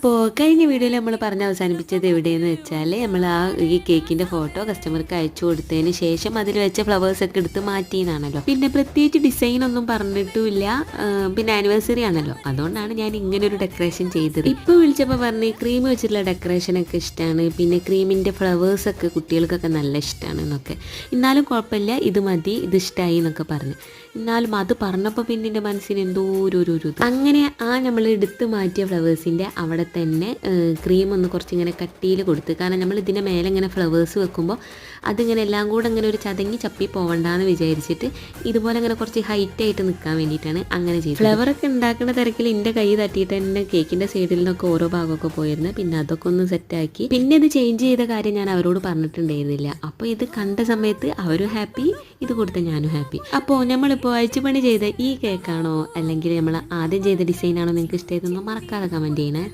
അപ്പോൾ കഴിഞ്ഞ വീഡിയോയിൽ നമ്മൾ പറഞ്ഞ് അവസാനിപ്പിച്ചത് എവിടെയെന്ന് വെച്ചാൽ നമ്മൾ ഈ കേക്കിൻ്റെ ഫോട്ടോ കസ്റ്റമർക്ക് അയച്ചു കൊടുത്തതിന് ശേഷം അതിൽ വെച്ച ഫ്ലവേഴ്സൊക്കെ എടുത്ത് മാറ്റിയെന്നാണല്ലോ. പിന്നെ പ്രത്യേകിച്ച് ഡിസൈൻ ഒന്നും പറഞ്ഞിട്ടുമില്ല. പിന്നെ ആനിവേഴ്സറി ആണല്ലോ, അതുകൊണ്ടാണ് ഞാൻ ഇങ്ങനെ ഒരു ഡെക്കറേഷൻ ചെയ്തത്. ഇപ്പോൾ വിളിച്ചപ്പോൾ പറഞ്ഞ് ക്രീം വെച്ചിട്ടുള്ള ഡെക്കറേഷനൊക്കെ ഇഷ്ടമാണ്, പിന്നെ ക്രീമിൻ്റെ ഫ്ലവേഴ്സൊക്കെ കുട്ടികൾക്കൊക്കെ നല്ല ഇഷ്ടമാണ് എന്നൊക്കെ. എന്നാലും കുഴപ്പമില്ല, ഇത് മതി, ഇത് ഇഷ്ടമായി എന്നൊക്കെ പറഞ്ഞു. എന്നാലും അത് പറഞ്ഞപ്പോൾ പിന്നെ എൻ്റെ മനസ്സിന് എന്തോ ഒരു അങ്ങനെ നമ്മൾ എടുത്ത് മാറ്റിയ ഫ്ലവേഴ്സിൻ്റെ അവിടെ തന്നെ ക്രീം ഒന്ന് കുറച്ചിങ്ങനെ കട്ടിയിൽ കൊടുത്ത്. കാരണം നമ്മൾ ഇതിൻ്റെ മേലെ ഇങ്ങനെ ഫ്ലവേഴ്സ് വെക്കുമ്പോൾ അതിങ്ങനെ എല്ലാം കൂടെ അങ്ങനെ ഒരു ചതങ്ങി ചപ്പി പോവണ്ടെന്ന് വിചാരിച്ചിട്ട് ഇതുപോലെ അങ്ങനെ കുറച്ച് ഹൈറ്റായിട്ട് നിൽക്കാൻ വേണ്ടിയിട്ടാണ് അങ്ങനെ ചെയ്തത്. ഫ്ലവറൊക്കെ ഉണ്ടാക്കുന്ന തിരക്കിൽ എൻ്റെ കൈ തട്ടിയിട്ട് തന്നെ കേക്കിൻ്റെ സൈഡിൽ നിന്നൊക്കെ ഓരോ ഭാഗമൊക്കെ പോയിരുന്നു. പിന്നെ അതൊക്കെ ഒന്ന് സെറ്റാക്കി. പിന്നെ ഇത് ചേഞ്ച് ചെയ്ത കാര്യം ഞാൻ അവരോട് പറഞ്ഞിട്ടുണ്ടായിരുന്നില്ല. അപ്പോൾ ഇത് കണ്ട സമയത്ത് അവരും ഹാപ്പി, ഇത് കൊടുത്ത ഞാനും ഹാപ്പി. അപ്പോൾ നമ്മളിപ്പോൾ അഴിച്ചുപണി ചെയ്ത ഈ കേക്കാണോ അല്ലെങ്കിൽ നമ്മൾ ആദ്യം ചെയ്ത ഡിസൈനാണോ നിങ്ങൾക്ക് ഇഷ്ടമായതെന്നോ മറക്കാതെ കമൻറ്റ് ചെയ്യണേ.